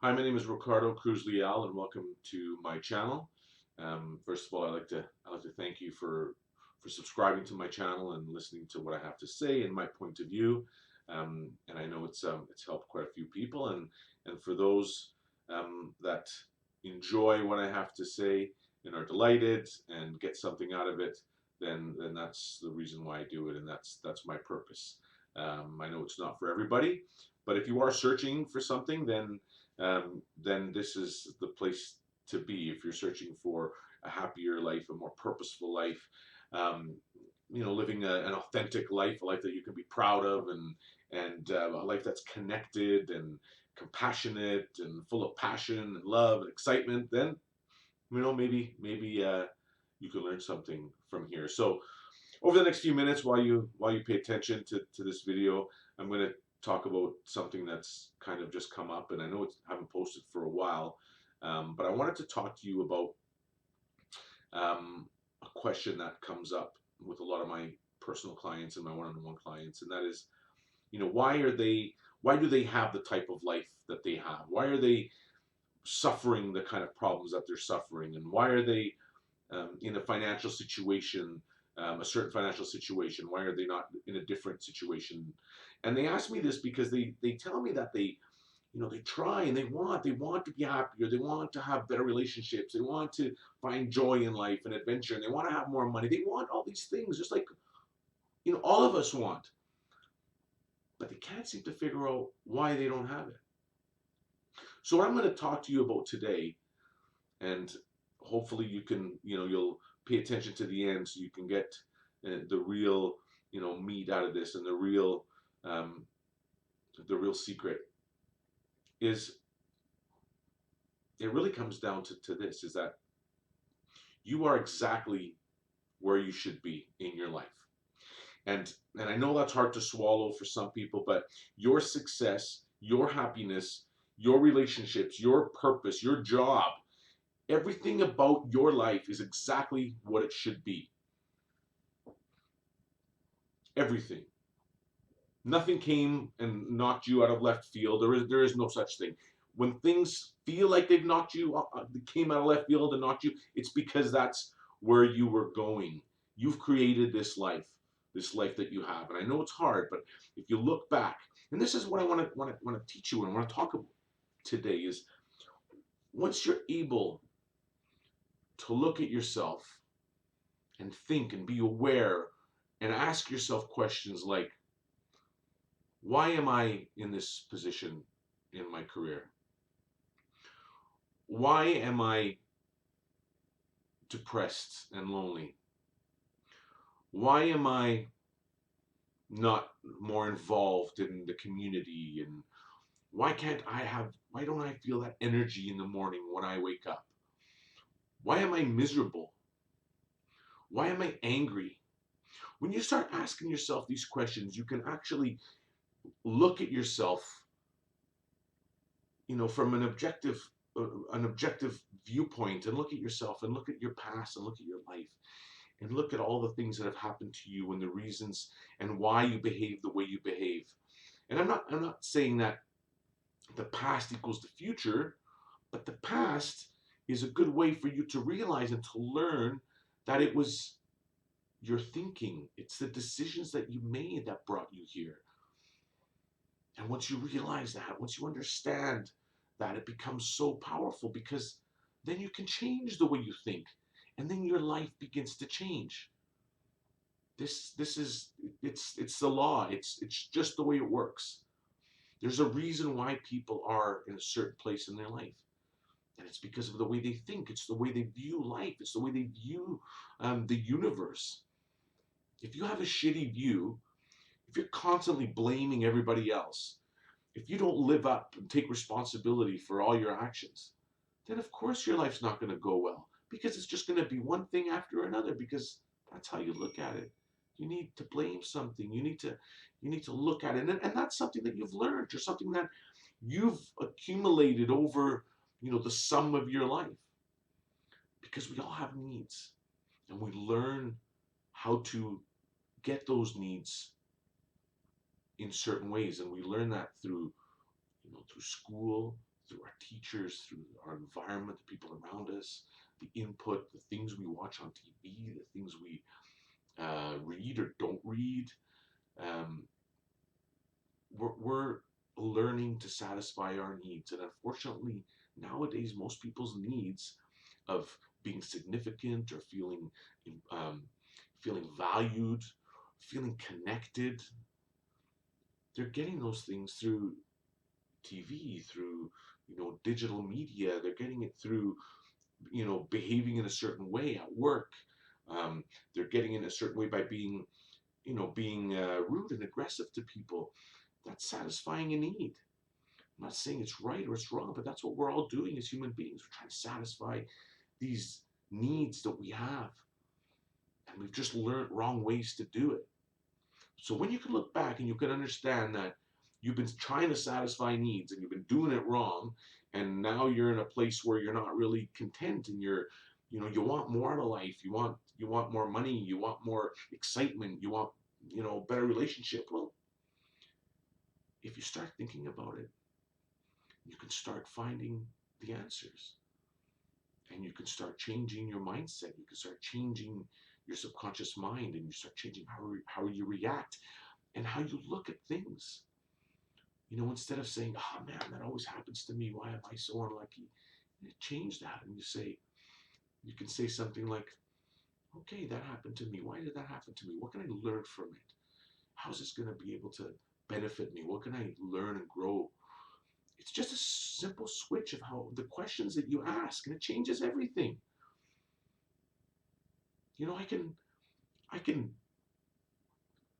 Hi, my name is Ricardo Cruz Leal, and welcome to my channel. First of all, I'd like to thank you for subscribing to my channel and listening to what I have to say and my point of view. And I know it's helped quite a few people, and for those that enjoy what I have to say and are delighted and get something out of it, then that's the reason why I do it, and that's my purpose. I know it's not for everybody, but if you are searching for something, then this is the place to be. If you're searching for a happier life, a more purposeful life, um, living an authentic life, a life that you can be proud of, and a life that's connected and compassionate and full of passion and love and excitement, then maybe you can learn something from here. So over the next few minutes, while you pay attention to this video, I'm going to talk about something that's kind of just come up, and I know it's haven't posted for a while, but I wanted to talk to you about a question that comes up with a lot of my personal clients and my one-on-one clients, and that is, why do they have the type of life that they have? Why are they suffering the kind of problems that they're suffering, and why are they in a financial situation, a certain financial situation? Why are they not in a different situation? And they ask me this because they tell me that they try and they want to be happier. They want to have better relationships. They want to find joy in life and adventure. And they want to have more money. They want all these things, just like all of us want. But they can't seem to figure out why they don't have it. So what I'm going to talk to you about today, and hopefully you'll pay attention to the end so you can get the real meat out of this, and um, the real secret is, it really comes down to this, is that you are exactly where you should be in your life. And I know that's hard to swallow for some people, but your success, your happiness, your relationships, your purpose, your job, everything about your life is exactly what it should be. Everything. Nothing came and knocked you out of left field. There is no such thing. When things feel like they've knocked you, came out of left field and knocked you, it's because that's where you were going. You've created this life that you have, and I know it's hard, but if you look back, and this is what I want to teach you and I want to talk about today, is once you're able to look at yourself and think and be aware and ask yourself questions like, why am I in this position in my career? Why am I depressed and lonely? Why am I not more involved in the community? And why don't I feel that energy in the morning when I wake up? Why am I miserable? Why am I angry? When you start asking yourself these questions, you can actually look at yourself, from an objective viewpoint, and look at yourself and look at your past and look at your life and look at all the things that have happened to you and the reasons and why you behave the way you behave. And I'm not saying that the past equals the future, but the past is a good way for you to realize and to learn that it was your thinking, it's the decisions that you made that brought you here. And once you realize that, once you understand that, it becomes so powerful, because then you can change the way you think, and then your life begins to change. This is it's the law. It's just the way it works. There's a reason why people are in a certain place in their life, and it's because of the way they think. It's the way they view life. It's the way they view the universe. If you have a shitty view, if you're constantly blaming everybody else, if you don't live up and take responsibility for all your actions, then of course your life's not going to go well, because it's just going to be one thing after another, because that's how you look at it. You need to blame something. You need to look at it, and that's something that you've learned, or something that you've accumulated over the sum of your life, because we all have needs, and we learn how to get those needs in certain ways, and we learn that through school, through our teachers, through our environment, the people around us, the input, the things we watch on TV, the things we read or don't read. Um, we're learning to satisfy our needs. And unfortunately, nowadays, most people's needs of being significant or um, feeling valued, feeling connected, they're getting those things through TV, through digital media. They're getting it through behaving in a certain way at work. They're getting in a certain way by being rude and aggressive to people. That's satisfying a need. I'm not saying it's right or it's wrong, but that's what we're all doing as human beings. We're trying to satisfy these needs that we have, and we've just learned wrong ways to do it. So when you can look back and you can understand that you've been trying to satisfy needs and you've been doing it wrong, and now you're in a place where you're not really content, and you want more out of life. You want more money. You want more excitement. You want better relationship. Well, if you start thinking about it, you can start finding the answers, and you can start changing your mindset. You can start changing your subconscious mind, and you start changing how you react and how you look at things. Instead of saying, "Oh man, that always happens to me. Why am I so unlucky?" Change that, and you can say something like, "Okay, that happened to me. Why did that happen to me? What can I learn from it? How's this going to be able to benefit me? What can I learn and grow?" It's just a simple switch of how the questions that you ask, and it changes everything. I can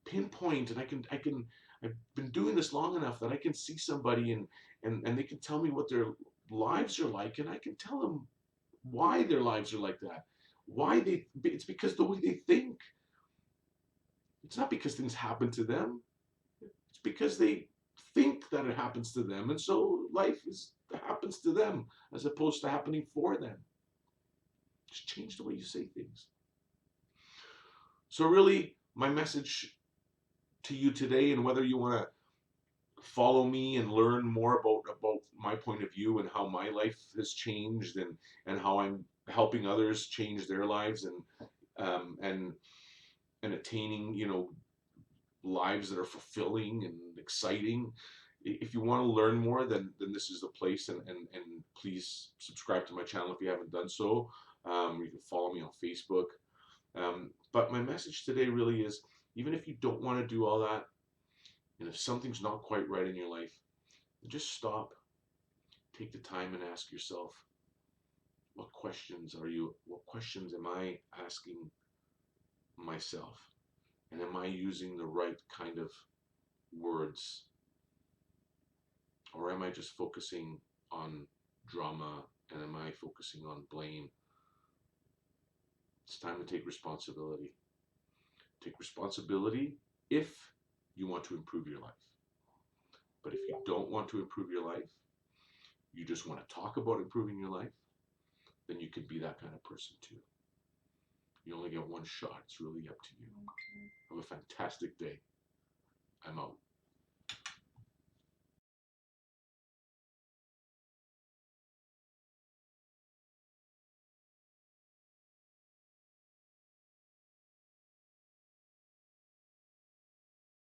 pinpoint, and I've been doing this long enough that I can see somebody, and they can tell me what their lives are like, and I can tell them why their lives are like that. It's because the way they think. It's not because things happen to them. It's because they think that it happens to them, and so life happens to them as opposed to happening for them. Just change the way you say things. So really, my message to you today, and whether you want to follow me and learn more about my point of view and how my life has changed, and how I'm helping others change their lives, um, and and attaining lives that are fulfilling and exciting. If you want to learn more, then this is the place, and please subscribe to my channel if you haven't done so. You can follow me on Facebook. But my message today really is, even if you don't want to do all that, and if something's not quite right in your life, just stop, take the time, and ask yourself, what questions am I asking myself? And am I using the right kind of words? Or am I just focusing on drama, and am I focusing on blame? It's time to take responsibility. Take responsibility if you want to improve your life. But if you don't want to improve your life, you just want to talk about improving your life, then you can be that kind of person too. You only get one shot. It's really up to you. Have a fantastic day. I'm out.